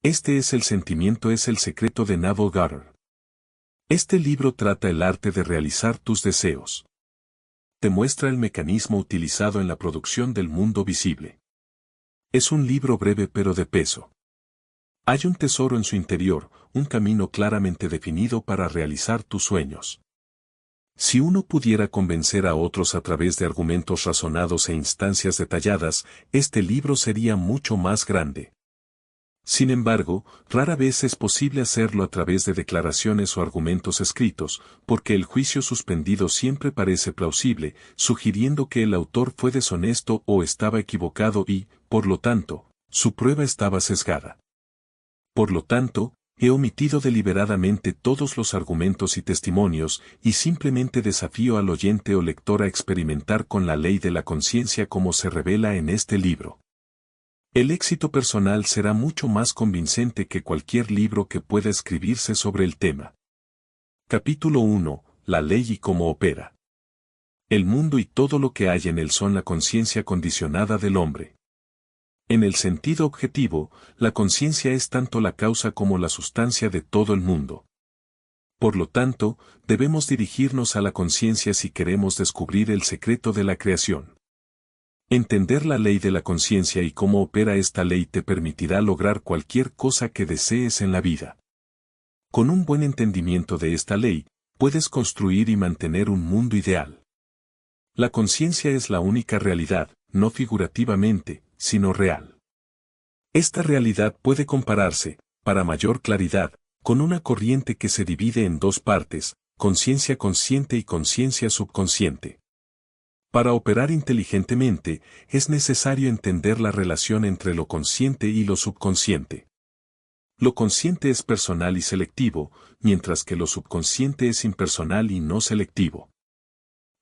Este es el sentimiento, es el secreto de Neville Goddard. Este libro trata el arte de realizar tus deseos. Te muestra el mecanismo utilizado en la producción del mundo visible. Es un libro breve pero de peso. Hay un tesoro en su interior, un camino claramente definido para realizar tus sueños. Si uno pudiera convencer a otros a través de argumentos razonados e instancias detalladas, este libro sería mucho más grande. Sin embargo, rara vez es posible hacerlo a través de declaraciones o argumentos escritos, porque el juicio suspendido siempre parece plausible, sugiriendo que el autor fue deshonesto o estaba equivocado y, por lo tanto, su prueba estaba sesgada. Por lo tanto, he omitido deliberadamente todos los argumentos y testimonios, y simplemente desafío al oyente o lector a experimentar con la ley de la conciencia como se revela en este libro. El éxito personal será mucho más convincente que cualquier libro que pueda escribirse sobre el tema. Capítulo 1. La ley y cómo opera. El mundo y todo lo que hay en él son la conciencia condicionada del hombre. En el sentido objetivo, la conciencia es tanto la causa como la sustancia de todo el mundo. Por lo tanto, debemos dirigirnos a la conciencia si queremos descubrir el secreto de la creación. Entender la ley de la conciencia y cómo opera esta ley te permitirá lograr cualquier cosa que desees en la vida. Con un buen entendimiento de esta ley, puedes construir y mantener un mundo ideal. La conciencia es la única realidad, no figurativamente, sino real. Esta realidad puede compararse, para mayor claridad, con una corriente que se divide en dos partes, conciencia consciente y conciencia subconsciente. Para operar inteligentemente, es necesario entender la relación entre lo consciente y lo subconsciente. Lo consciente es personal y selectivo, mientras que lo subconsciente es impersonal y no selectivo.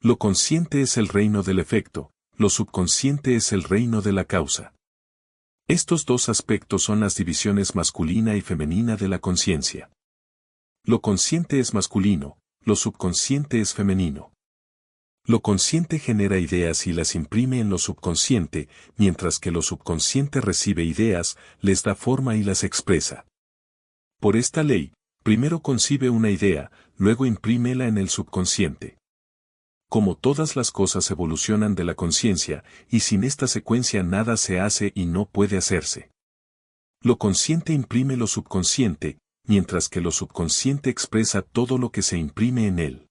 Lo consciente es el reino del efecto, lo subconsciente es el reino de la causa. Estos dos aspectos son las divisiones masculina y femenina de la conciencia. Lo consciente es masculino, lo subconsciente es femenino. Lo consciente genera ideas y las imprime en lo subconsciente, mientras que lo subconsciente recibe ideas, les da forma y las expresa. Por esta ley, primero concibe una idea, luego imprímela en el subconsciente. Como todas las cosas evolucionan de la conciencia, y sin esta secuencia nada se hace y no puede hacerse. Lo consciente imprime lo subconsciente, mientras que lo subconsciente expresa todo lo que se imprime en él.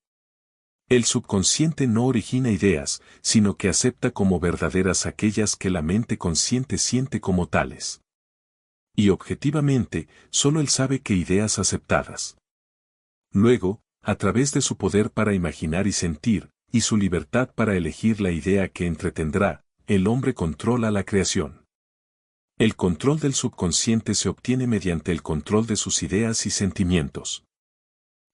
El subconsciente no origina ideas, sino que acepta como verdaderas aquellas que la mente consciente siente como tales. Y objetivamente, solo él sabe qué ideas aceptadas. Luego, a través de su poder para imaginar y sentir, y su libertad para elegir la idea que entretendrá, el hombre controla la creación. El control del subconsciente se obtiene mediante el control de sus ideas y sentimientos.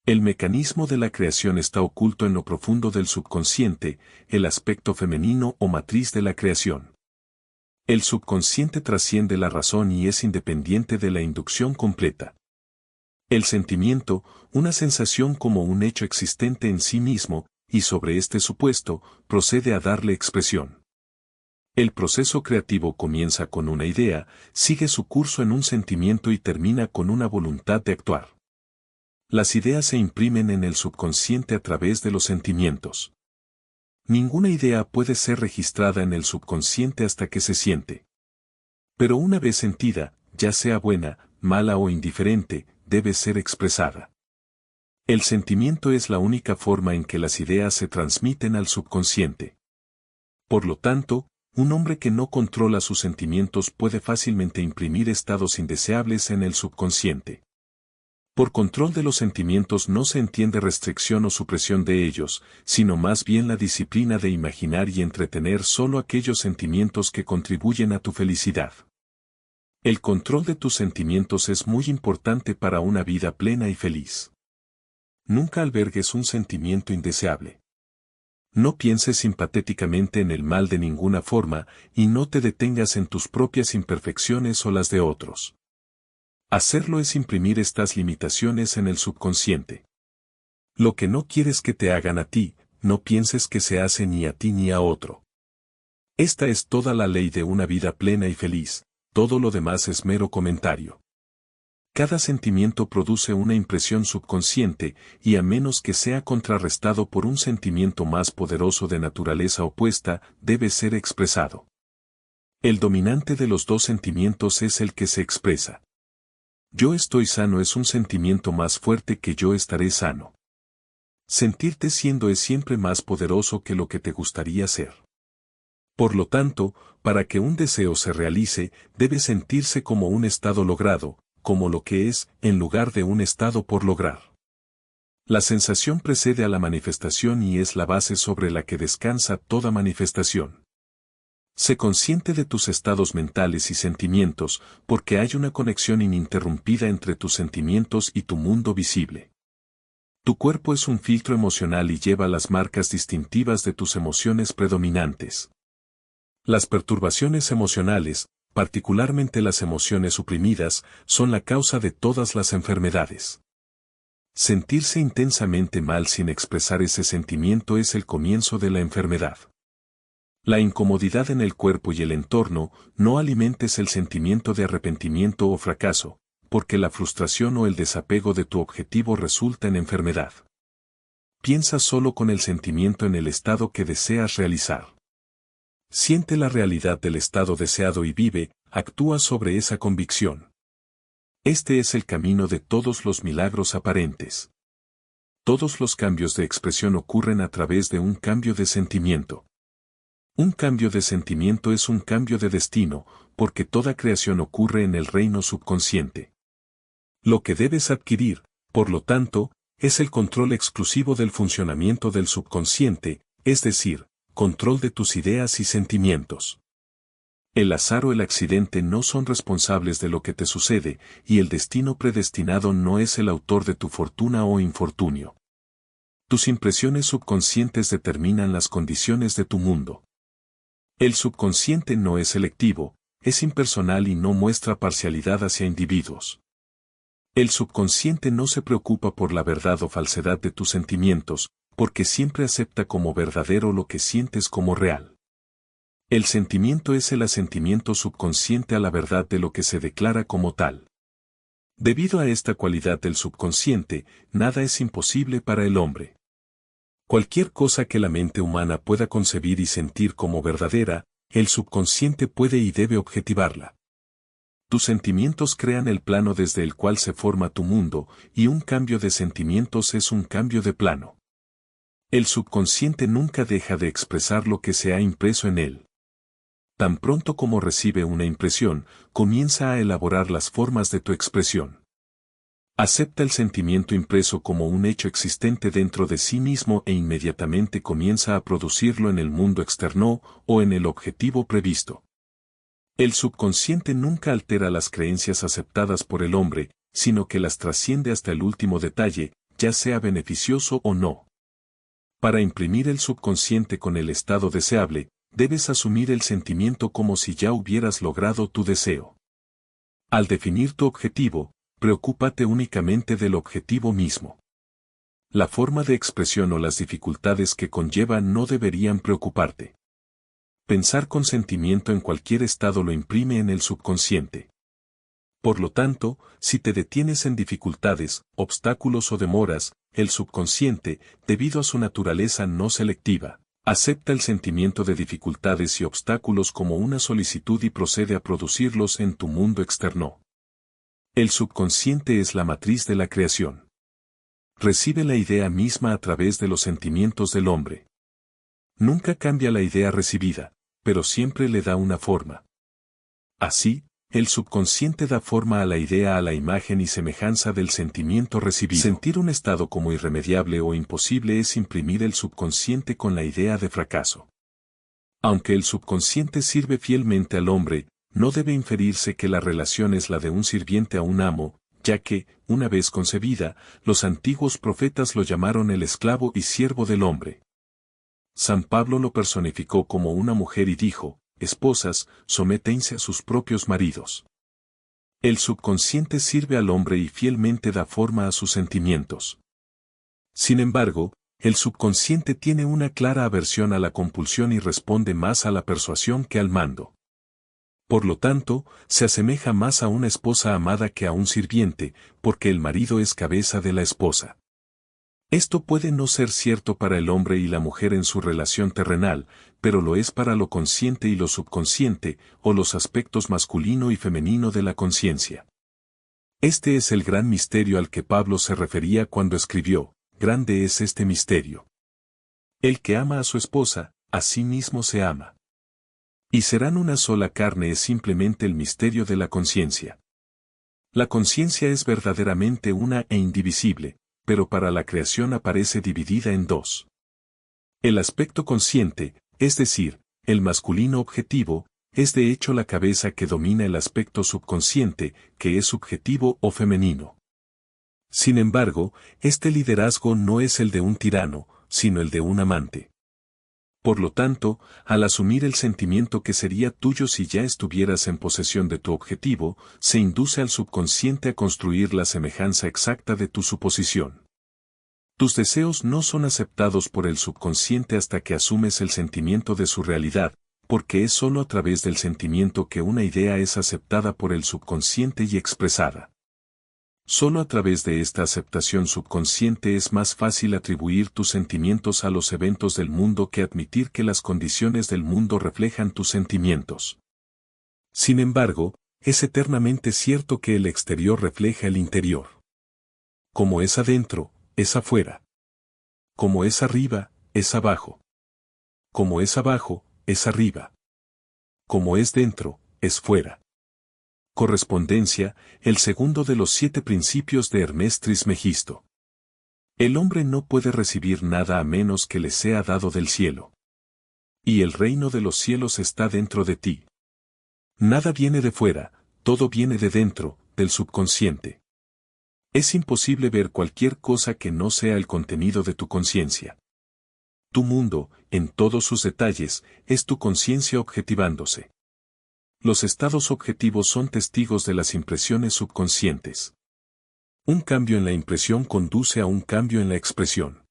El mecanismo de la creación está oculto en lo profundo del subconsciente, el aspecto femenino o matriz de la creación. El subconsciente trasciende la razón y es independiente de la inducción completa. El sentimiento, una sensación como un hecho existente en sí mismo, y sobre este supuesto, procede a darle expresión. El proceso creativo comienza con una idea, sigue su curso en un sentimiento y termina con una voluntad de actuar. Las ideas se imprimen en el subconsciente a través de los sentimientos. Ninguna idea puede ser registrada en el subconsciente hasta que se siente. Pero una vez sentida, ya sea buena, mala o indiferente, debe ser expresada. El sentimiento es la única forma en que las ideas se transmiten al subconsciente. Por lo tanto, un hombre que no controla sus sentimientos puede fácilmente imprimir estados indeseables en el subconsciente. Por control de los sentimientos no se entiende restricción o supresión de ellos, sino más bien la disciplina de imaginar y entretener solo aquellos sentimientos que contribuyen a tu felicidad. El control de tus sentimientos es muy importante para una vida plena y feliz. Nunca albergues un sentimiento indeseable. No pienses simpatéticamente en el mal de ninguna forma y no te detengas en tus propias imperfecciones o las de otros. Hacerlo es imprimir estas limitaciones en el subconsciente. Lo que no quieres que te hagan a ti, no pienses que se hace ni a ti ni a otro. Esta es toda la ley de una vida plena y feliz, todo lo demás es mero comentario. Cada sentimiento produce una impresión subconsciente, y a menos que sea contrarrestado por un sentimiento más poderoso de naturaleza opuesta, debe ser expresado. El dominante de los dos sentimientos es el que se expresa. Yo estoy sano es un sentimiento más fuerte que yo estaré sano. Sentirte siendo es siempre más poderoso que lo que te gustaría ser. Por lo tanto, para que un deseo se realice, debe sentirse como un estado logrado, como lo que es, en lugar de un estado por lograr. La sensación precede a la manifestación y es la base sobre la que descansa toda manifestación. Sé consciente de tus estados mentales y sentimientos, porque hay una conexión ininterrumpida entre tus sentimientos y tu mundo visible. Tu cuerpo es un filtro emocional y lleva las marcas distintivas de tus emociones predominantes. Las perturbaciones emocionales, particularmente las emociones suprimidas, son la causa de todas las enfermedades. Sentirse intensamente mal sin expresar ese sentimiento es el comienzo de la enfermedad. La incomodidad en el cuerpo y el entorno, no alimentes el sentimiento de arrepentimiento o fracaso, porque la frustración o el desapego de tu objetivo resulta en enfermedad. Piensa solo con el sentimiento en el estado que deseas realizar. Siente la realidad del estado deseado y vive, actúa sobre esa convicción. Este es el camino de todos los milagros aparentes. Todos los cambios de expresión ocurren a través de un cambio de sentimiento. Un cambio de sentimiento es un cambio de destino, porque toda creación ocurre en el reino subconsciente. Lo que debes adquirir, por lo tanto, es el control exclusivo del funcionamiento del subconsciente, es decir, control de tus ideas y sentimientos. El azar o el accidente no son responsables de lo que te sucede, y el destino predestinado no es el autor de tu fortuna o infortunio. Tus impresiones subconscientes determinan las condiciones de tu mundo. El subconsciente no es selectivo, es impersonal y no muestra parcialidad hacia individuos. El subconsciente no se preocupa por la verdad o falsedad de tus sentimientos, porque siempre acepta como verdadero lo que sientes como real. El sentimiento es el asentimiento subconsciente a la verdad de lo que se declara como tal. Debido a esta cualidad del subconsciente, nada es imposible para el hombre. Cualquier cosa que la mente humana pueda concebir y sentir como verdadera, el subconsciente puede y debe objetivarla. Tus sentimientos crean el plano desde el cual se forma tu mundo, y un cambio de sentimientos es un cambio de plano. El subconsciente nunca deja de expresar lo que se ha impreso en él. Tan pronto como recibe una impresión, comienza a elaborar las formas de tu expresión. Acepta el sentimiento impreso como un hecho existente dentro de sí mismo e inmediatamente comienza a producirlo en el mundo externo o en el objetivo previsto. El subconsciente nunca altera las creencias aceptadas por el hombre, sino que las trasciende hasta el último detalle, ya sea beneficioso o no. Para imprimir el subconsciente con el estado deseable, debes asumir el sentimiento como si ya hubieras logrado tu deseo. Al definir tu objetivo, preocúpate únicamente del objetivo mismo. La forma de expresión o las dificultades que conlleva no deberían preocuparte. Pensar con sentimiento en cualquier estado lo imprime en el subconsciente. Por lo tanto, si te detienes en dificultades, obstáculos o demoras, el subconsciente, debido a su naturaleza no selectiva, acepta el sentimiento de dificultades y obstáculos como una solicitud y procede a producirlos en tu mundo externo. El subconsciente es la matriz de la creación. Recibe la idea misma a través de los sentimientos del hombre. Nunca cambia la idea recibida, pero siempre le da una forma. Así, el subconsciente da forma a la idea a la imagen y semejanza del sentimiento recibido. Sentir un estado como irremediable o imposible es imprimir el subconsciente con la idea de fracaso. Aunque el subconsciente sirve fielmente al hombre, no debe inferirse que la relación es la de un sirviente a un amo, ya que, una vez concebida, los antiguos profetas lo llamaron el esclavo y siervo del hombre. San Pablo lo personificó como una mujer y dijo: esposas, sométense a sus propios maridos. El subconsciente sirve al hombre y fielmente da forma a sus sentimientos. Sin embargo, el subconsciente tiene una clara aversión a la compulsión y responde más a la persuasión que al mando. Por lo tanto, se asemeja más a una esposa amada que a un sirviente, porque el marido es cabeza de la esposa. Esto puede no ser cierto para el hombre y la mujer en su relación terrenal, pero lo es para lo consciente y lo subconsciente, o los aspectos masculino y femenino de la conciencia. Este es el gran misterio al que Pablo se refería cuando escribió, grande es este misterio. El que ama a su esposa, a sí mismo se ama. Y serán una sola carne es simplemente el misterio de la conciencia. La conciencia es verdaderamente una e indivisible, pero para la creación aparece dividida en dos. El aspecto consciente, es decir, el masculino objetivo, es de hecho la cabeza que domina el aspecto subconsciente, que es subjetivo o femenino. Sin embargo, este liderazgo no es el de un tirano, sino el de un amante. Por lo tanto, al asumir el sentimiento que sería tuyo si ya estuvieras en posesión de tu objetivo, se induce al subconsciente a construir la semejanza exacta de tu suposición. Tus deseos no son aceptados por el subconsciente hasta que asumes el sentimiento de su realidad, porque es sólo a través del sentimiento que una idea es aceptada por el subconsciente y expresada. Solo a través de esta aceptación subconsciente es más fácil atribuir tus sentimientos a los eventos del mundo que admitir que las condiciones del mundo reflejan tus sentimientos. Sin embargo, es eternamente cierto que el exterior refleja el interior. Como es adentro, es afuera. Como es arriba, es abajo. Como es abajo, es arriba. Como es dentro, es fuera. Correspondencia, el segundo de los 7 principios de Hermés Trismegisto. El hombre no puede recibir nada a menos que le sea dado del cielo. Y el reino de los cielos está dentro de ti. Nada viene de fuera, todo viene de dentro, del subconsciente. Es imposible ver cualquier cosa que no sea el contenido de tu conciencia. Tu mundo, en todos sus detalles, es tu conciencia objetivándose. Los estados objetivos son testigos de las impresiones subconscientes. Un cambio en la impresión conduce a un cambio en la expresión.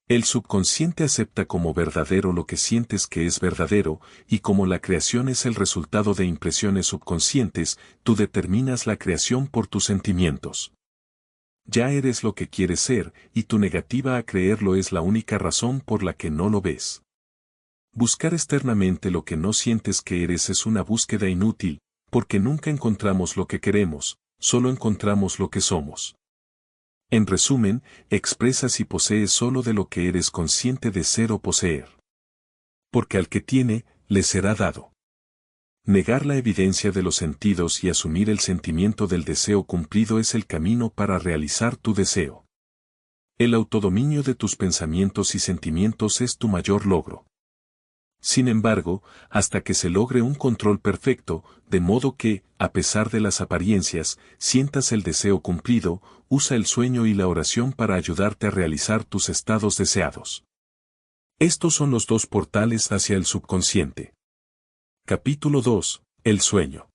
El subconsciente acepta como verdadero lo que sientes que es verdadero, y como la creación es el resultado de impresiones subconscientes, tú determinas la creación por tus sentimientos. Ya eres lo que quieres ser, y tu negativa a creerlo es la única razón por la que no lo ves. Buscar externamente lo que no sientes que eres es una búsqueda inútil, porque nunca encontramos lo que queremos, solo encontramos lo que somos. En resumen, expresas y posees solo de lo que eres consciente de ser o poseer. Porque al que tiene, le será dado. Negar la evidencia de los sentidos y asumir el sentimiento del deseo cumplido es el camino para realizar tu deseo. El autodominio de tus pensamientos y sentimientos es tu mayor logro. Sin embargo, hasta que se logre un control perfecto, de modo que, a pesar de las apariencias, sientas el deseo cumplido, usa el sueño y la oración para ayudarte a realizar tus estados deseados. Estos son los 2 portales hacia el subconsciente. Capítulo 2. El sueño.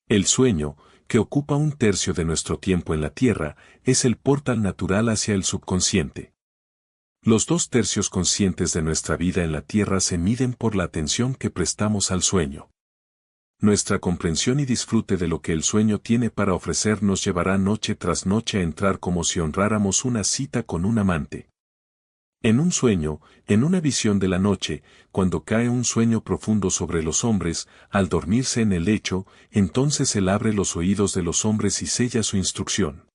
El sueño, que ocupa 1/3 de nuestro tiempo en la Tierra, es el portal natural hacia el subconsciente. Los 2/3 conscientes de nuestra vida en la Tierra se miden por la atención que prestamos al sueño. Nuestra comprensión y disfrute de lo que el sueño tiene para ofrecer nos llevará noche tras noche a entrar como si honráramos una cita con un amante. En un sueño, en una visión de la noche, cuando cae un sueño profundo sobre los hombres, al dormirse en el lecho, entonces Él abre los oídos de los hombres y sella su instrucción.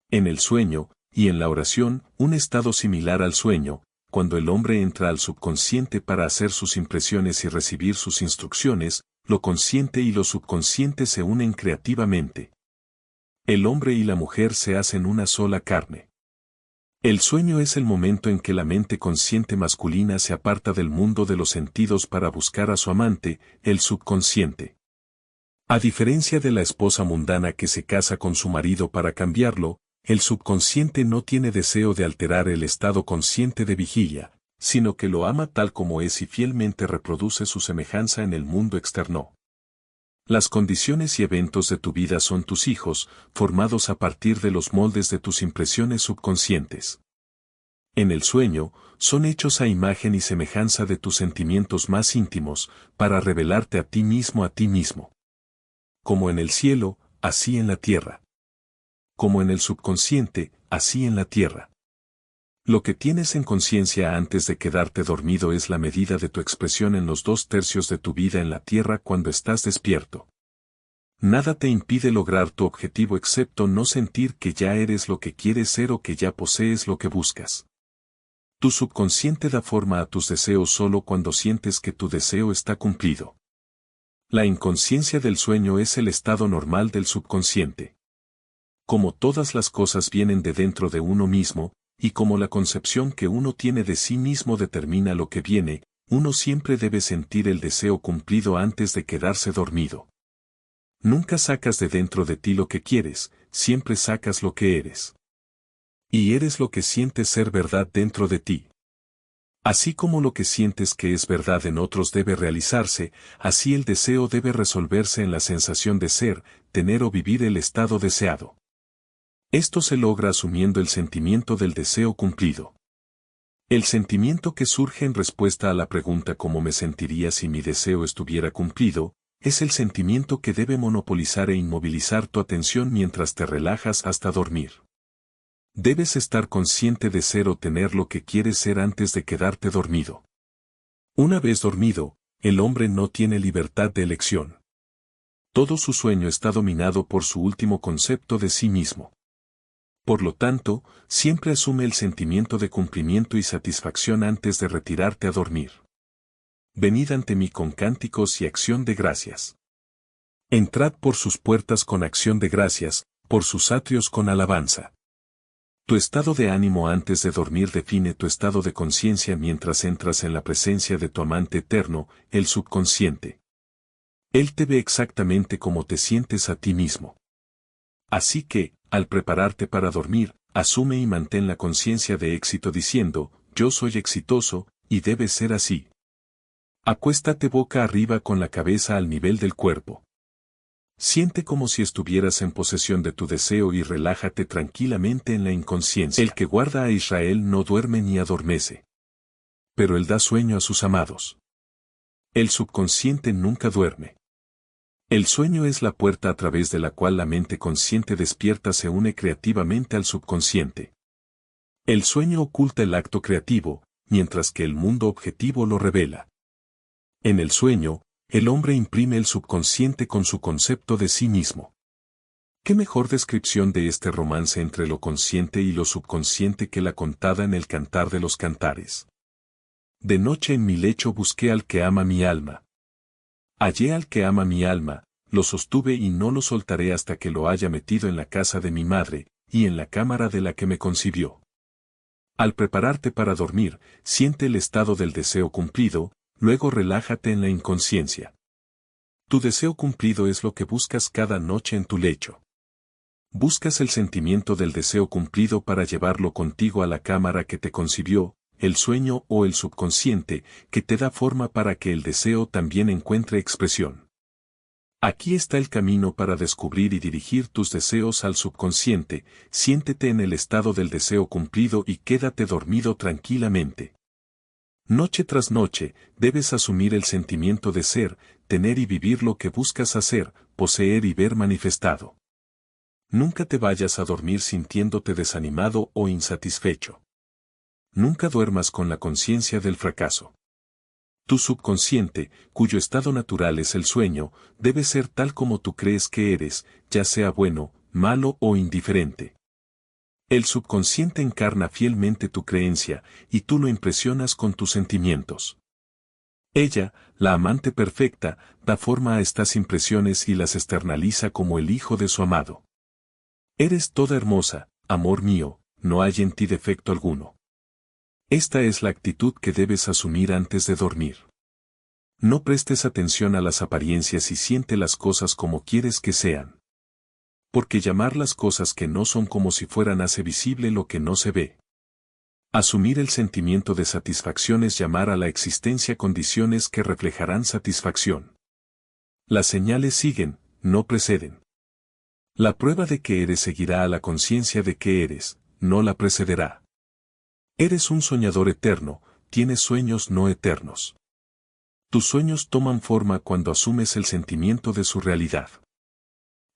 En el sueño, y en la oración, un estado similar al sueño, cuando el hombre entra al subconsciente para hacer sus impresiones y recibir sus instrucciones, lo consciente y lo subconsciente se unen creativamente. El hombre y la mujer se hacen una sola carne. El sueño es el momento en que la mente consciente masculina se aparta del mundo de los sentidos para buscar a su amante, el subconsciente. A diferencia de la esposa mundana que se casa con su marido para cambiarlo, el subconsciente no tiene deseo de alterar el estado consciente de vigilia, sino que lo ama tal como es y fielmente reproduce su semejanza en el mundo externo. Las condiciones y eventos de tu vida son tus hijos, formados a partir de los moldes de tus impresiones subconscientes. En el sueño, Son hechos a imagen y semejanza de tus sentimientos más íntimos, para revelarte a ti mismo. Como en el cielo, así en la tierra. Como en el subconsciente, así en la tierra. Lo que tienes en conciencia antes de quedarte dormido es la medida de tu expresión en los 2/3 de tu vida en la tierra cuando estás despierto. Nada te impide lograr tu objetivo excepto no sentir que ya eres lo que quieres ser o que ya posees lo que buscas. Tu subconsciente da forma a tus deseos solo cuando sientes que tu deseo está cumplido. La inconsciencia del sueño es el estado normal del subconsciente. Como todas las cosas vienen de dentro de uno mismo, y como la concepción que uno tiene de sí mismo determina lo que viene, uno siempre debe sentir el deseo cumplido antes de quedarse dormido. Nunca sacas de dentro de ti lo que quieres, siempre sacas lo que eres. Y eres lo que sientes ser verdad dentro de ti. Así como lo que sientes que es verdad en otros debe realizarse, así el deseo debe resolverse en la sensación de ser, tener o vivir el estado deseado. Esto se logra asumiendo el sentimiento del deseo cumplido. El sentimiento que surge en respuesta a la pregunta ¿cómo me sentiría si mi deseo estuviera cumplido?, es el sentimiento que debe monopolizar e inmovilizar tu atención mientras te relajas hasta dormir. Debes estar consciente de ser o tener lo que quieres ser antes de quedarte dormido. Una vez dormido, el hombre no tiene libertad de elección. Todo su sueño está dominado por su último concepto de sí mismo. Por lo tanto, siempre asume el sentimiento de cumplimiento y satisfacción antes de retirarte a dormir. Venid ante mí con cánticos y acción de gracias. Entrad por sus puertas con acción de gracias, por sus atrios con alabanza. Tu estado de ánimo antes de dormir define tu estado de conciencia mientras entras en la presencia de tu amante eterno, el subconsciente. Él te ve exactamente como te sientes a ti mismo. Así que, al prepararte para dormir, asume y mantén la conciencia de éxito diciendo, yo soy exitoso, y debe ser así. Acuéstate boca arriba con la cabeza al nivel del cuerpo. Siente como si estuvieras en posesión de tu deseo y relájate tranquilamente en la inconsciencia. El que guarda a Israel no duerme ni adormece. Pero él da sueño a sus amados. El subconsciente nunca duerme. El sueño es la puerta a través de la cual la mente consciente despierta se une creativamente al subconsciente. El sueño oculta el acto creativo, mientras que el mundo objetivo lo revela. En el sueño, el hombre imprime el subconsciente con su concepto de sí mismo. ¿Qué mejor descripción de este romance entre lo consciente y lo subconsciente que la contada en el Cantar de los Cantares? De noche en mi lecho busqué al que ama mi alma. Hallé al que ama mi alma, lo sostuve y no lo soltaré hasta que lo haya metido en la casa de mi madre, y en la cámara de la que me concibió. Al prepararte para dormir, siente el estado del deseo cumplido, luego relájate en la inconsciencia. Tu deseo cumplido es lo que buscas cada noche en tu lecho. Buscas el sentimiento del deseo cumplido para llevarlo contigo a la cámara que te concibió, el sueño o el subconsciente, que te da forma para que el deseo también encuentre expresión. Aquí está el camino para descubrir y dirigir tus deseos al subconsciente, siéntete en el estado del deseo cumplido y quédate dormido tranquilamente. Noche tras noche, debes asumir el sentimiento de ser, tener y vivir lo que buscas hacer, poseer y ver manifestado. Nunca te vayas a dormir sintiéndote desanimado o insatisfecho. Nunca duermas con la conciencia del fracaso. Tu subconsciente, cuyo estado natural es el sueño, debe ser tal como tú crees que eres, ya sea bueno, malo o indiferente. El subconsciente encarna fielmente tu creencia, y tú lo impresionas con tus sentimientos. Ella, la amante perfecta, da forma a estas impresiones y las externaliza como el hijo de su amado. Eres toda hermosa, amor mío, no hay en ti defecto alguno. Esta es la actitud que debes asumir antes de dormir. No prestes atención a las apariencias y siente las cosas como quieres que sean. Porque llamar las cosas que no son como si fueran hace visible lo que no se ve. Asumir el sentimiento de satisfacción es llamar a la existencia condiciones que reflejarán satisfacción. Las señales siguen, no preceden. La prueba de que eres seguirá a la conciencia de que eres, no la precederá. Eres un soñador eterno, tienes sueños no eternos. Tus sueños toman forma cuando asumes el sentimiento de su realidad.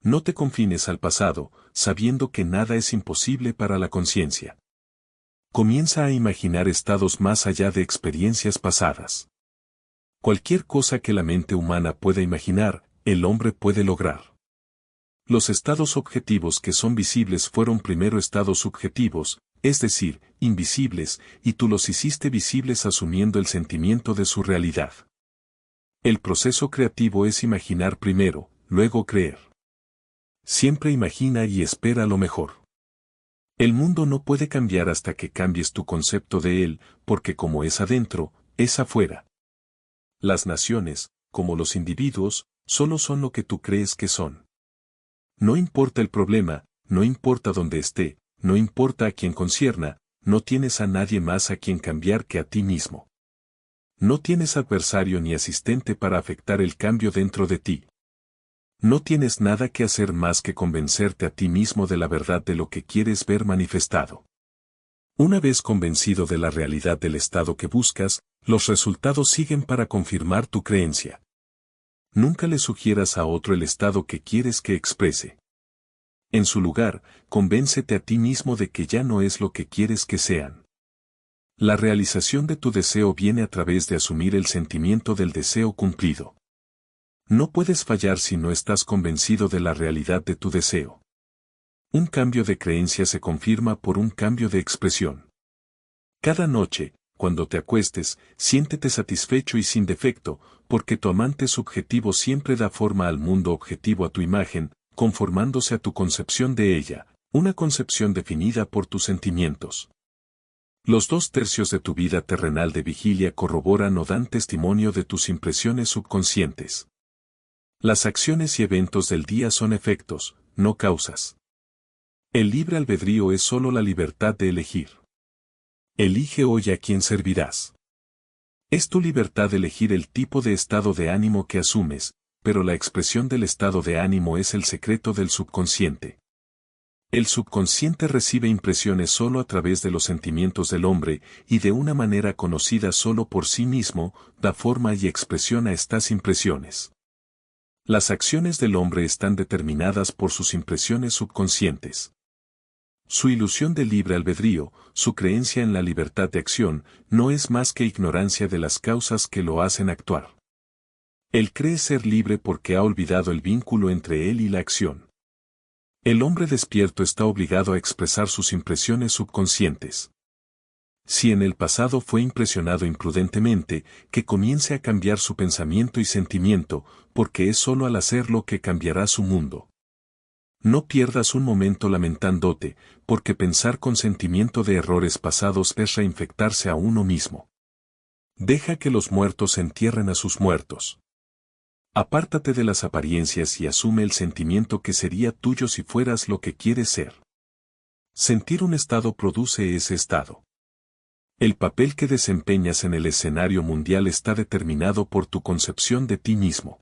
No te confines al pasado, sabiendo que nada es imposible para la conciencia. Comienza a imaginar estados más allá de experiencias pasadas. Cualquier cosa que la mente humana pueda imaginar, el hombre puede lograr. Los estados objetivos que son visibles fueron primero estados subjetivos, es decir, invisibles, y tú los hiciste visibles asumiendo el sentimiento de su realidad. El proceso creativo es imaginar primero, luego creer. Siempre imagina y espera lo mejor. El mundo no puede cambiar hasta que cambies tu concepto de él, porque como es adentro, es afuera. Las naciones, como los individuos, solo son lo que tú crees que son. No importa el problema, no importa dónde esté, no importa a quién concierna, no tienes a nadie más a quien cambiar que a ti mismo. No tienes adversario ni asistente para afectar el cambio dentro de ti. No tienes nada que hacer más que convencerte a ti mismo de la verdad de lo que quieres ver manifestado. Una vez convencido de la realidad del estado que buscas, los resultados siguen para confirmar tu creencia. Nunca le sugieras a otro el estado que quieres que exprese. En su lugar, convéncete a ti mismo de que ya no es lo que quieres que sean. La realización de tu deseo viene a través de asumir el sentimiento del deseo cumplido. No puedes fallar si no estás convencido de la realidad de tu deseo. Un cambio de creencia se confirma por un cambio de expresión. Cada noche, cuando te acuestes, siéntete satisfecho y sin defecto, porque tu amante subjetivo siempre da forma al mundo objetivo a tu imagen, conformándose a tu concepción de ella, una concepción definida por tus sentimientos. Los 2/3 de tu vida terrenal de vigilia corroboran o dan testimonio de tus impresiones subconscientes. Las acciones y eventos del día son efectos, no causas. El libre albedrío es solo la libertad de elegir. Elige hoy a quién servirás. Es tu libertad elegir el tipo de estado de ánimo que asumes, pero la expresión del estado de ánimo es el secreto del subconsciente. El subconsciente recibe impresiones solo a través de los sentimientos del hombre, y de una manera conocida solo por sí mismo, da forma y expresión a estas impresiones. Las acciones del hombre están determinadas por sus impresiones subconscientes. Su ilusión de libre albedrío, su creencia en la libertad de acción, no es más que ignorancia de las causas que lo hacen actuar. Él cree ser libre porque ha olvidado el vínculo entre él y la acción. El hombre despierto está obligado a expresar sus impresiones subconscientes. Si en el pasado fue impresionado imprudentemente, que comience a cambiar su pensamiento y sentimiento, porque es solo al hacerlo que cambiará su mundo. No pierdas un momento lamentándote, porque pensar con sentimiento de errores pasados es reinfectarse a uno mismo. Deja que los muertos entierren a sus muertos. Apártate de las apariencias y asume el sentimiento que sería tuyo si fueras lo que quieres ser. Sentir un estado produce ese estado. El papel que desempeñas en el escenario mundial está determinado por tu concepción de ti mismo.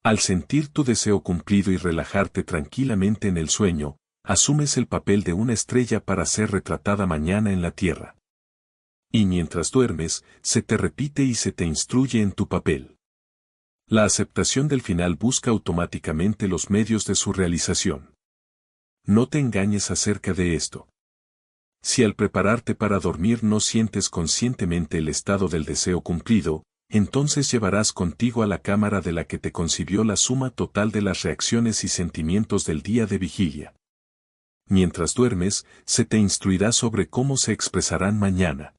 Al sentir tu deseo cumplido y relajarte tranquilamente en el sueño, asumes el papel de una estrella para ser retratada mañana en la tierra. Y mientras duermes, se te repite y se te instruye en tu papel. La aceptación del final busca automáticamente los medios de su realización. No te engañes acerca de esto. Si al prepararte para dormir no sientes conscientemente el estado del deseo cumplido, entonces llevarás contigo a la cámara de la que te concibió la suma total de las reacciones y sentimientos del día de vigilia. Mientras duermes, se te instruirá sobre cómo se expresarán mañana.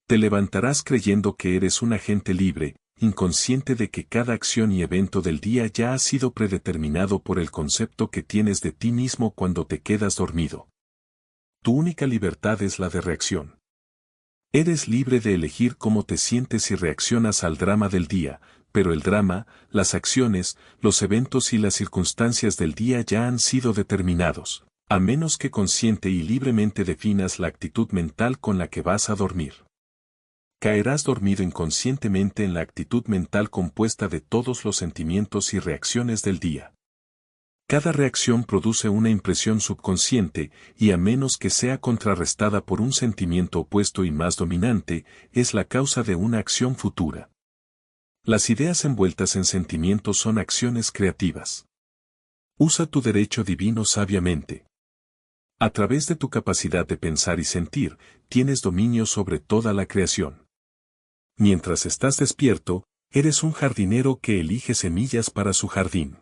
Te levantarás creyendo que eres un agente libre, inconsciente de que cada acción y evento del día ya ha sido predeterminado por el concepto que tienes de ti mismo cuando te quedas dormido. Tu única libertad es la de reacción. Eres libre de elegir cómo te sientes y reaccionas al drama del día, pero el drama, las acciones, los eventos y las circunstancias del día ya han sido determinados, a menos que consciente y libremente definas la actitud mental con la que vas a dormir. Caerás dormido inconscientemente en la actitud mental compuesta de todos los sentimientos y reacciones del día. Cada reacción produce una impresión subconsciente, y a menos que sea contrarrestada por un sentimiento opuesto y más dominante, es la causa de una acción futura. Las ideas envueltas en sentimientos son acciones creativas. Usa tu derecho divino sabiamente. A través de tu capacidad de pensar y sentir, tienes dominio sobre toda la creación. Mientras estás despierto, eres un jardinero que elige semillas para su jardín.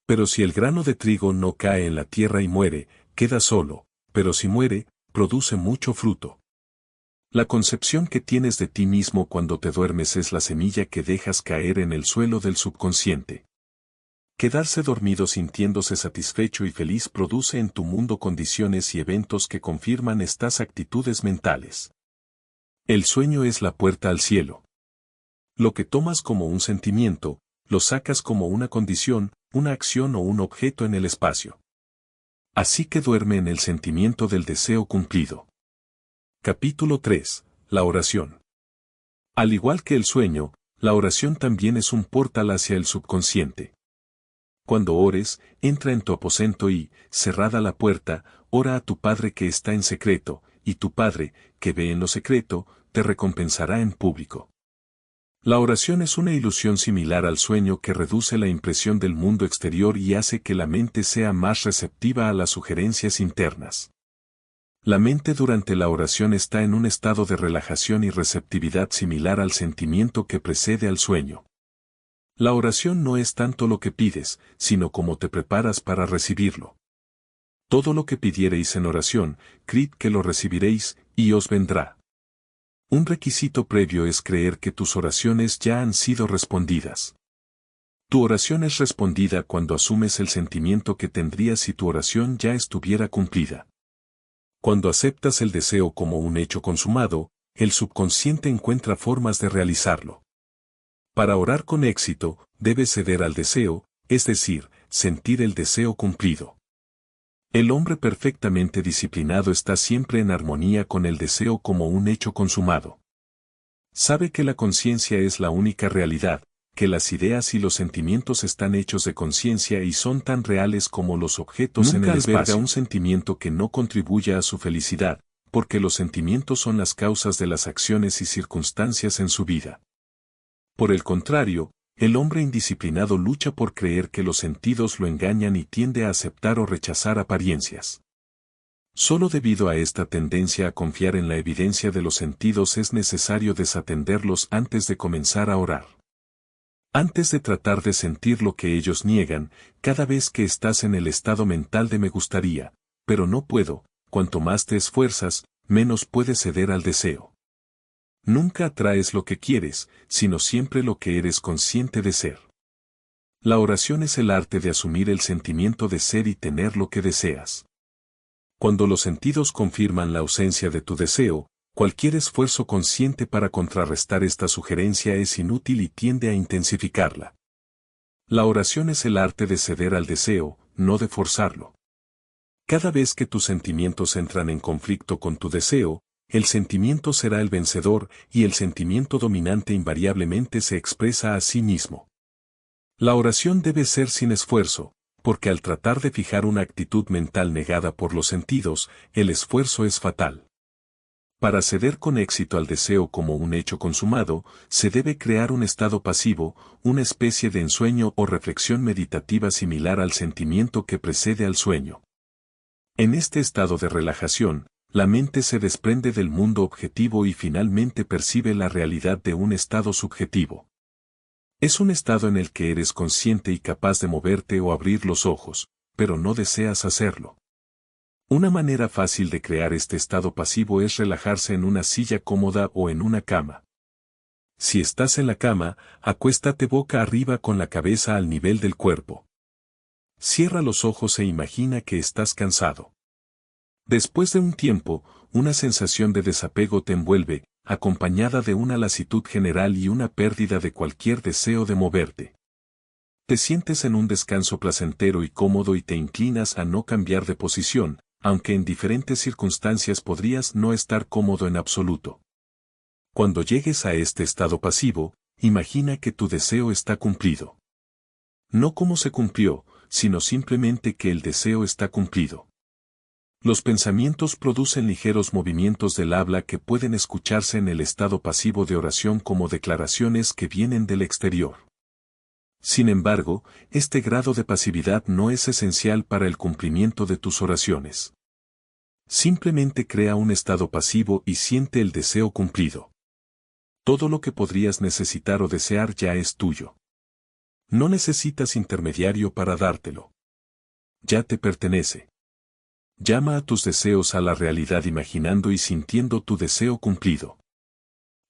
Pero si el grano de trigo no cae en la tierra y muere, queda solo, pero si muere, produce mucho fruto. La concepción que tienes de ti mismo cuando te duermes es la semilla que dejas caer en el suelo del subconsciente. Quedarse dormido sintiéndose satisfecho y feliz produce en tu mundo condiciones y eventos que confirman estas actitudes mentales. El sueño es la puerta al cielo. Lo que tomas como un sentimiento, lo sacas como una condición, una acción o un objeto en el espacio. Así que duerme en el sentimiento del deseo cumplido. Capítulo 3. La oración. Al igual que el sueño, la oración también es un portal hacia el subconsciente. Cuando ores, entra en tu aposento y, cerrada la puerta, ora a tu Padre que está en secreto, y tu Padre, que ve en lo secreto, te recompensará en público. La oración es una ilusión similar al sueño que reduce la impresión del mundo exterior y hace que la mente sea más receptiva a las sugerencias internas. La mente durante la oración está en un estado de relajación y receptividad similar al sentimiento que precede al sueño. La oración no es tanto lo que pides, sino cómo te preparas para recibirlo. Todo lo que pidiereis en oración, creed que lo recibiréis, y os vendrá. Un requisito previo es creer que tus oraciones ya han sido respondidas. Tu oración es respondida cuando asumes el sentimiento que tendrías si tu oración ya estuviera cumplida. Cuando aceptas el deseo como un hecho consumado, el subconsciente encuentra formas de realizarlo. Para orar con éxito, debes ceder al deseo, es decir, sentir el deseo cumplido. El hombre perfectamente disciplinado está siempre en armonía con el deseo como un hecho consumado. Sabe que la conciencia es la única realidad, que las ideas y los sentimientos están hechos de conciencia y son tan reales como los objetos en el espacio. Nunca alberga un sentimiento que no contribuya a su felicidad, porque los sentimientos son las causas de las acciones y circunstancias en su vida. Por el contrario, el hombre indisciplinado lucha por creer que los sentidos lo engañan y tiende a aceptar o rechazar apariencias. Solo debido a esta tendencia a confiar en la evidencia de los sentidos es necesario desatenderlos antes de comenzar a orar. Antes de tratar de sentir lo que ellos niegan, cada vez que estás en el estado mental de me gustaría, pero no puedo, cuanto más te esfuerzas, menos puedes ceder al deseo. Nunca atraes lo que quieres, sino siempre lo que eres consciente de ser. La oración es el arte de asumir el sentimiento de ser y tener lo que deseas. Cuando los sentidos confirman la ausencia de tu deseo, cualquier esfuerzo consciente para contrarrestar esta sugerencia es inútil y tiende a intensificarla. La oración es el arte de ceder al deseo, no de forzarlo. Cada vez que tus sentimientos entran en conflicto con tu deseo, el sentimiento será el vencedor y el sentimiento dominante invariablemente se expresa a sí mismo. La oración debe ser sin esfuerzo, porque al tratar de fijar una actitud mental negada por los sentidos, el esfuerzo es fatal. Para ceder con éxito al deseo como un hecho consumado, se debe crear un estado pasivo, una especie de ensueño o reflexión meditativa similar al sentimiento que precede al sueño. En este estado de relajación, la mente se desprende del mundo objetivo y finalmente percibe la realidad de un estado subjetivo. Es un estado en el que eres consciente y capaz de moverte o abrir los ojos, pero no deseas hacerlo. Una manera fácil de crear este estado pasivo es relajarse en una silla cómoda o en una cama. Si estás en la cama, acuéstate boca arriba con la cabeza al nivel del cuerpo. Cierra los ojos e imagina que estás cansado. Después de un tiempo, una sensación de desapego te envuelve, acompañada de una lasitud general y una pérdida de cualquier deseo de moverte. Te sientes en un descanso placentero y cómodo y te inclinas a no cambiar de posición, aunque en diferentes circunstancias podrías no estar cómodo en absoluto. Cuando llegues a este estado pasivo, imagina que tu deseo está cumplido. No cómo se cumplió, sino simplemente que el deseo está cumplido. Los pensamientos producen ligeros movimientos del habla que pueden escucharse en el estado pasivo de oración como declaraciones que vienen del exterior. Sin embargo, este grado de pasividad no es esencial para el cumplimiento de tus oraciones. Simplemente crea un estado pasivo y siente el deseo cumplido. Todo lo que podrías necesitar o desear ya es tuyo. No necesitas intermediario para dártelo. Ya te pertenece. Llama a tus deseos a la realidad imaginando y sintiendo tu deseo cumplido.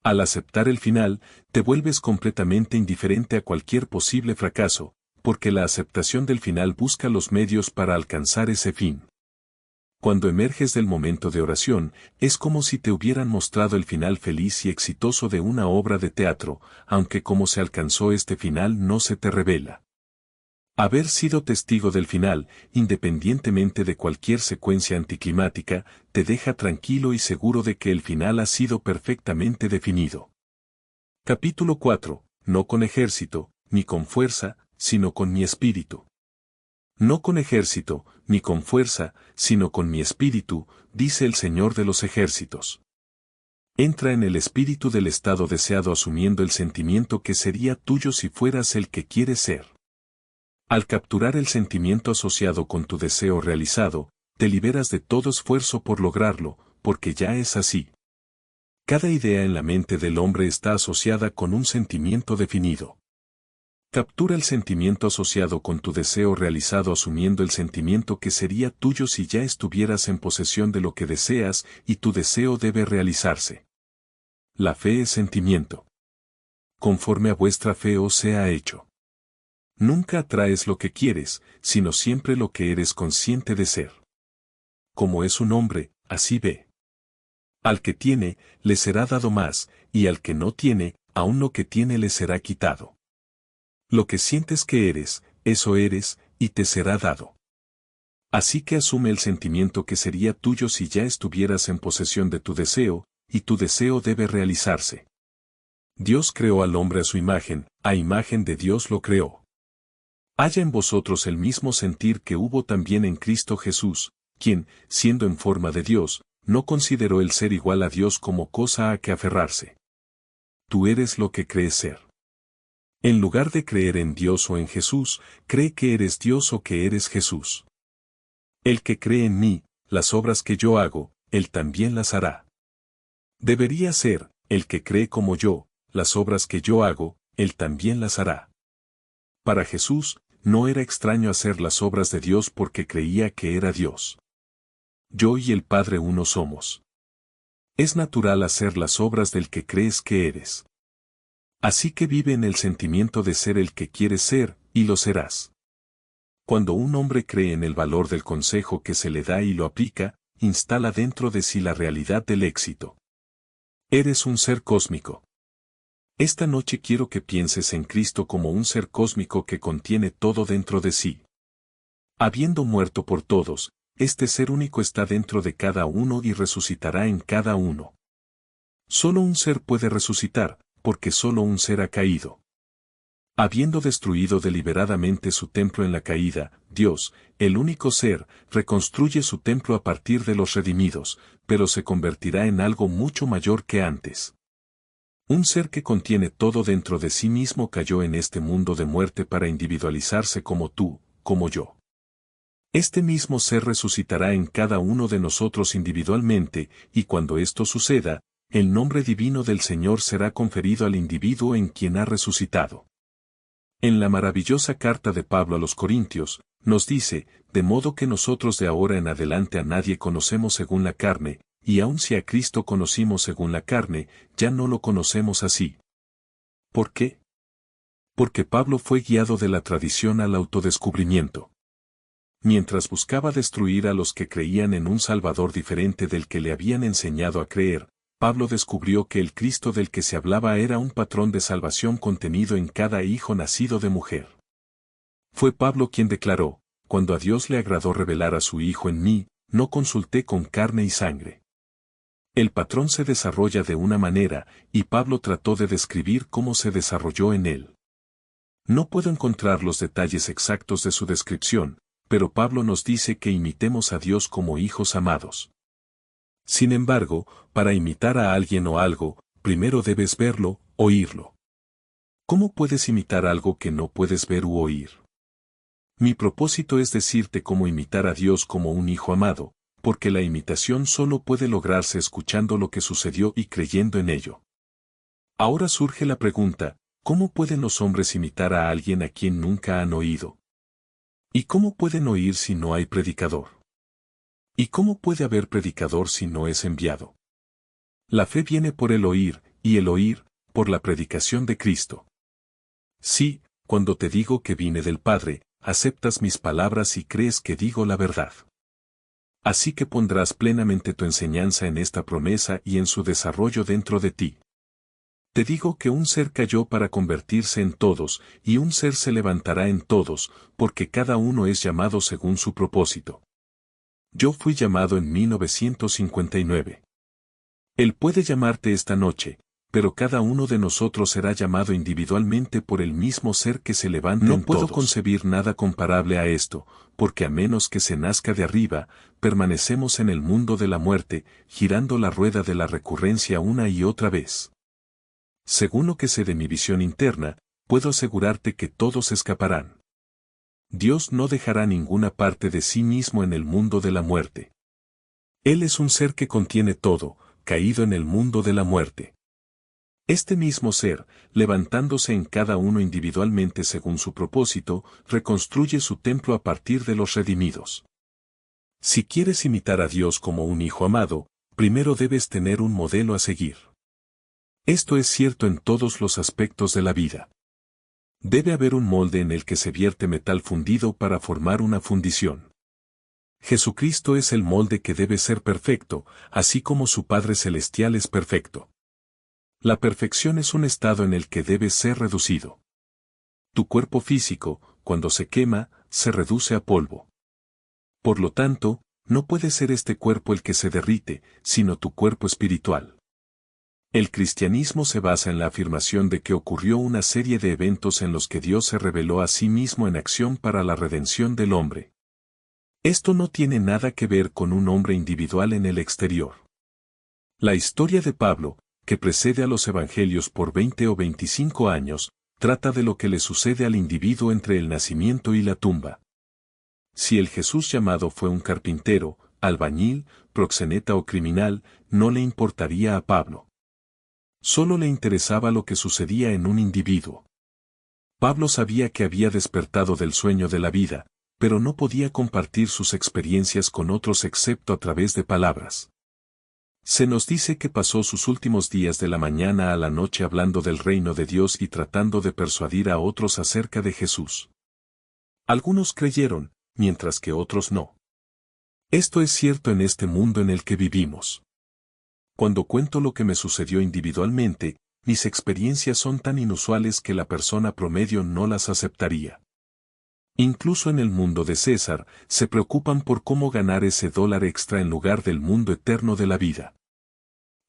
Al aceptar el final, te vuelves completamente indiferente a cualquier posible fracaso, porque la aceptación del final busca los medios para alcanzar ese fin. Cuando emerges del momento de oración, es como si te hubieran mostrado el final feliz y exitoso de una obra de teatro, aunque cómo se alcanzó este final no se te revela. Haber sido testigo del final, independientemente de cualquier secuencia anticlimática, te deja tranquilo y seguro de que el final ha sido perfectamente definido. Capítulo 4. No con ejército, ni con fuerza, sino con mi espíritu. No con ejército, ni con fuerza, sino con mi espíritu, dice el Señor de los ejércitos. Entra en el espíritu del estado deseado asumiendo el sentimiento que sería tuyo si fueras el que quieres ser. Al capturar el sentimiento asociado con tu deseo realizado, te liberas de todo esfuerzo por lograrlo, porque ya es así. Cada idea en la mente del hombre está asociada con un sentimiento definido. Captura el sentimiento asociado con tu deseo realizado asumiendo el sentimiento que sería tuyo si ya estuvieras en posesión de lo que deseas y tu deseo debe realizarse. La fe es sentimiento. Conforme a vuestra fe os sea hecho. Nunca atraes lo que quieres, sino siempre lo que eres consciente de ser. Como es un hombre, así ve. Al que tiene, le será dado más, y al que no tiene, aún lo que tiene le será quitado. Lo que sientes que eres, eso eres, y te será dado. Así que asume el sentimiento que sería tuyo si ya estuvieras en posesión de tu deseo, y tu deseo debe realizarse. Dios creó al hombre a imagen de Dios lo creó. Haya en vosotros el mismo sentir que hubo también en Cristo Jesús, quien, siendo en forma de Dios, no consideró el ser igual a Dios como cosa a que aferrarse. Tú eres lo que crees ser. En lugar de creer en Dios o en Jesús, cree que eres Dios o que eres Jesús. El que cree en mí, las obras que yo hago, él también las hará. Debería ser, el que cree como yo, las obras que yo hago, él también las hará. Para Jesús, no era extraño hacer las obras de Dios porque creía que era Dios. Yo y el Padre uno somos. Es natural hacer las obras del que crees que eres. Así que vive en el sentimiento de ser el que quieres ser, y lo serás. Cuando un hombre cree en el valor del consejo que se le da y lo aplica, instala dentro de sí la realidad del éxito. Eres un ser cósmico. Esta noche quiero que pienses en Cristo como un ser cósmico que contiene todo dentro de sí. Habiendo muerto por todos, este ser único está dentro de cada uno y resucitará en cada uno. Solo un ser puede resucitar, porque solo un ser ha caído. Habiendo destruido deliberadamente su templo en la caída, Dios, el único ser, reconstruye su templo a partir de los redimidos, pero se convertirá en algo mucho mayor que antes. Un ser que contiene todo dentro de sí mismo cayó en este mundo de muerte para individualizarse como tú, como yo. Este mismo ser resucitará en cada uno de nosotros individualmente, y cuando esto suceda, el nombre divino del Señor será conferido al individuo en quien ha resucitado. En la maravillosa carta de Pablo a los Corintios, nos dice, de modo que nosotros de ahora en adelante a nadie conocemos según la carne, y aun si a Cristo conocimos según la carne, ya no lo conocemos así. ¿Por qué? Porque Pablo fue guiado de la tradición al autodescubrimiento. Mientras buscaba destruir a los que creían en un Salvador diferente del que le habían enseñado a creer, Pablo descubrió que el Cristo del que se hablaba era un patrón de salvación contenido en cada hijo nacido de mujer. Fue Pablo quien declaró, cuando a Dios le agradó revelar a su Hijo en mí, no consulté con carne y sangre. El patrón se desarrolla de una manera, y Pablo trató de describir cómo se desarrolló en él. No puedo encontrar los detalles exactos de su descripción, pero Pablo nos dice que imitemos a Dios como hijos amados. Sin embargo, para imitar a alguien o algo, primero debes verlo, oírlo. ¿Cómo puedes imitar algo que no puedes ver u oír? Mi propósito es decirte cómo imitar a Dios como un hijo amado, porque la imitación solo puede lograrse escuchando lo que sucedió y creyendo en ello. Ahora surge la pregunta, ¿cómo pueden los hombres imitar a alguien a quien nunca han oído? ¿Y cómo pueden oír si no hay predicador? ¿Y cómo puede haber predicador si no es enviado? La fe viene por el oír, y el oír, por la predicación de Cristo. Sí, cuando te digo que vine del Padre, aceptas mis palabras y crees que digo la verdad. Así que pondrás plenamente tu enseñanza en esta promesa y en su desarrollo dentro de ti. Te digo que un ser cayó para convertirse en todos, y un ser se levantará en todos, porque cada uno es llamado según su propósito. Yo fui llamado en 1959. Él puede llamarte esta noche, pero cada uno de nosotros será llamado individualmente por el mismo ser que se levanta en todos. No puedo concebir nada comparable a esto, porque a menos que se nazca de arriba, permanecemos en el mundo de la muerte, girando la rueda de la recurrencia una y otra vez. Según lo que sé de mi visión interna, puedo asegurarte que todos escaparán. Dios no dejará ninguna parte de sí mismo en el mundo de la muerte. Él es un ser que contiene todo, caído en el mundo de la muerte. Este mismo ser, levantándose en cada uno individualmente según su propósito, reconstruye su templo a partir de los redimidos. Si quieres imitar a Dios como un hijo amado, primero debes tener un modelo a seguir. Esto es cierto en todos los aspectos de la vida. Debe haber un molde en el que se vierte metal fundido para formar una fundición. Jesucristo es el molde que debe ser perfecto, así como su Padre Celestial es perfecto. La perfección es un estado en el que debes ser reducido. Tu cuerpo físico, cuando se quema, se reduce a polvo. Por lo tanto, no puede ser este cuerpo el que se derrite, sino tu cuerpo espiritual. El cristianismo se basa en la afirmación de que ocurrió una serie de eventos en los que Dios se reveló a sí mismo en acción para la redención del hombre. Esto no tiene nada que ver con un hombre individual en el exterior. La historia de Pablo, que precede a los evangelios por 20 o 25 años, trata de lo que le sucede al individuo entre el nacimiento y la tumba. Si el Jesús llamado fue un carpintero, albañil, proxeneta o criminal, no le importaría a Pablo. Solo le interesaba lo que sucedía en un individuo. Pablo sabía que había despertado del sueño de la vida, pero no podía compartir sus experiencias con otros excepto a través de palabras. Se nos dice que pasó sus últimos días de la mañana a la noche hablando del reino de Dios y tratando de persuadir a otros acerca de Jesús. Algunos creyeron, mientras que otros no. Esto es cierto en este mundo en el que vivimos. Cuando cuento lo que me sucedió individualmente, mis experiencias son tan inusuales que la persona promedio no las aceptaría. Incluso en el mundo de César, se preocupan por cómo ganar ese dólar extra en lugar del mundo eterno de la vida.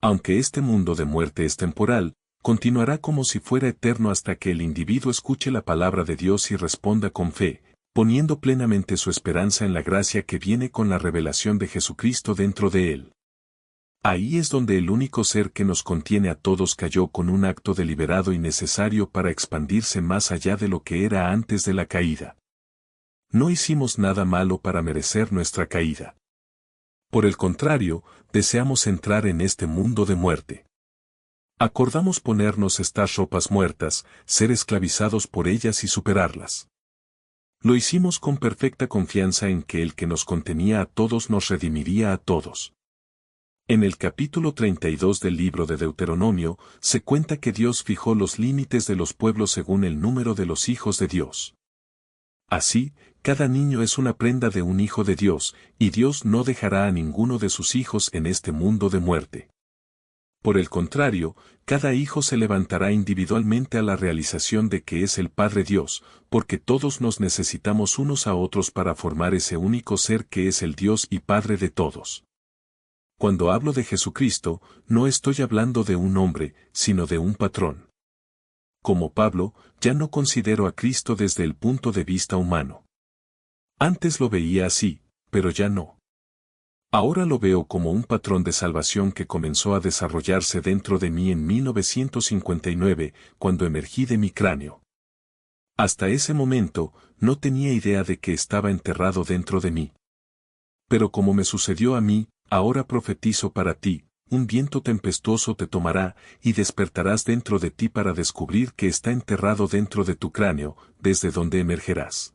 Aunque este mundo de muerte es temporal, continuará como si fuera eterno hasta que el individuo escuche la palabra de Dios y responda con fe, poniendo plenamente su esperanza en la gracia que viene con la revelación de Jesucristo dentro de él. Ahí es donde el único ser que nos contiene a todos cayó con un acto deliberado y necesario para expandirse más allá de lo que era antes de la caída. No hicimos nada malo para merecer nuestra caída. Por el contrario, deseamos entrar en este mundo de muerte. Acordamos ponernos estas ropas muertas, ser esclavizados por ellas y superarlas. Lo hicimos con perfecta confianza en que el que nos contenía a todos nos redimiría a todos. En el capítulo 32 del libro de Deuteronomio, se cuenta que Dios fijó los límites de los pueblos según el número de los hijos de Dios. Así, cada niño es una prenda de un hijo de Dios, y Dios no dejará a ninguno de sus hijos en este mundo de muerte. Por el contrario, cada hijo se levantará individualmente a la realización de que es el Padre Dios, porque todos nos necesitamos unos a otros para formar ese único ser que es el Dios y Padre de todos. Cuando hablo de Jesucristo, no estoy hablando de un hombre, sino de un patrón. como Pablo, ya no considero a Cristo desde el punto de vista humano. Antes lo veía así, pero ya no. Ahora lo veo como un patrón de salvación que comenzó a desarrollarse dentro de mí en 1959, cuando emergí de mi cráneo. Hasta ese momento, no tenía idea de que estaba enterrado dentro de mí. Pero como me sucedió a mí, ahora profetizo para ti, un viento tempestuoso te tomará, y despertarás dentro de ti para descubrir que está enterrado dentro de tu cráneo, desde donde emergerás.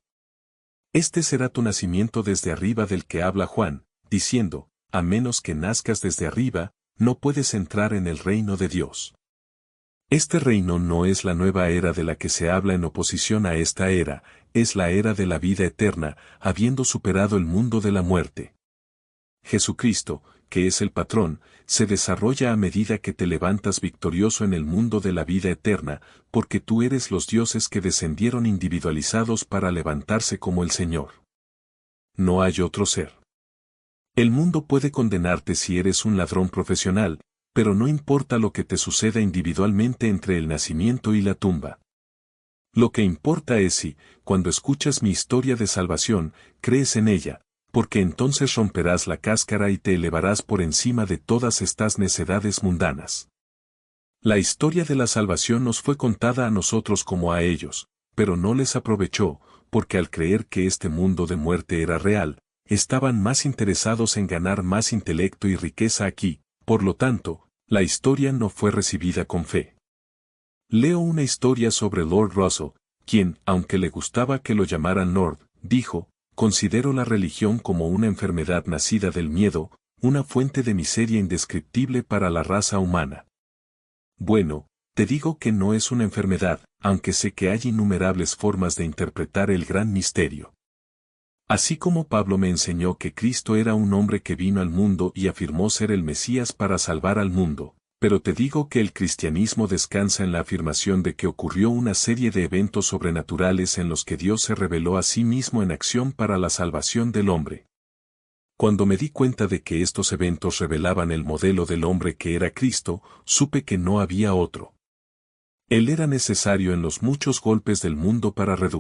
Este será tu nacimiento desde arriba del que habla Juan, diciendo, a menos que nazcas desde arriba, no puedes entrar en el reino de Dios. Este reino no es la nueva era de la que se habla en oposición a esta era, es la era de la vida eterna, habiendo superado el mundo de la muerte. Jesucristo, que es el patrón, se desarrolla a medida que te levantas victorioso en el mundo de la vida eterna, porque tú eres los dioses que descendieron individualizados para levantarse como el Señor. No hay otro ser. El mundo puede condenarte si eres un ladrón profesional, pero no importa lo que te suceda individualmente entre el nacimiento y la tumba. Lo que importa es si, cuando escuchas mi historia de salvación, crees en ella, porque entonces romperás la cáscara y te elevarás por encima de todas estas necedades mundanas. La historia de la salvación nos fue contada a nosotros como a ellos, pero no les aprovechó, porque al creer que este mundo de muerte era real, estaban más interesados en ganar más intelecto y riqueza aquí, por lo tanto, la historia no fue recibida con fe. Leo una historia sobre Lord Russell, quien, aunque le gustaba que lo llamaran Lord, dijo, considero la religión como una enfermedad nacida del miedo, una fuente de miseria indescriptible para la raza humana. Bueno, te digo que no es una enfermedad, aunque sé que hay innumerables formas de interpretar el gran misterio. Así como Pablo me enseñó que Cristo era un hombre que vino al mundo y afirmó ser el Mesías para salvar al mundo, pero te digo que el cristianismo descansa en la afirmación de que ocurrió una serie de eventos sobrenaturales en los que Dios se reveló a sí mismo en acción para la salvación del hombre. Cuando me di cuenta de que estos eventos revelaban el modelo del hombre que era Cristo, supe que no había otro. Él era necesario en los muchos golpes del mundo para reducir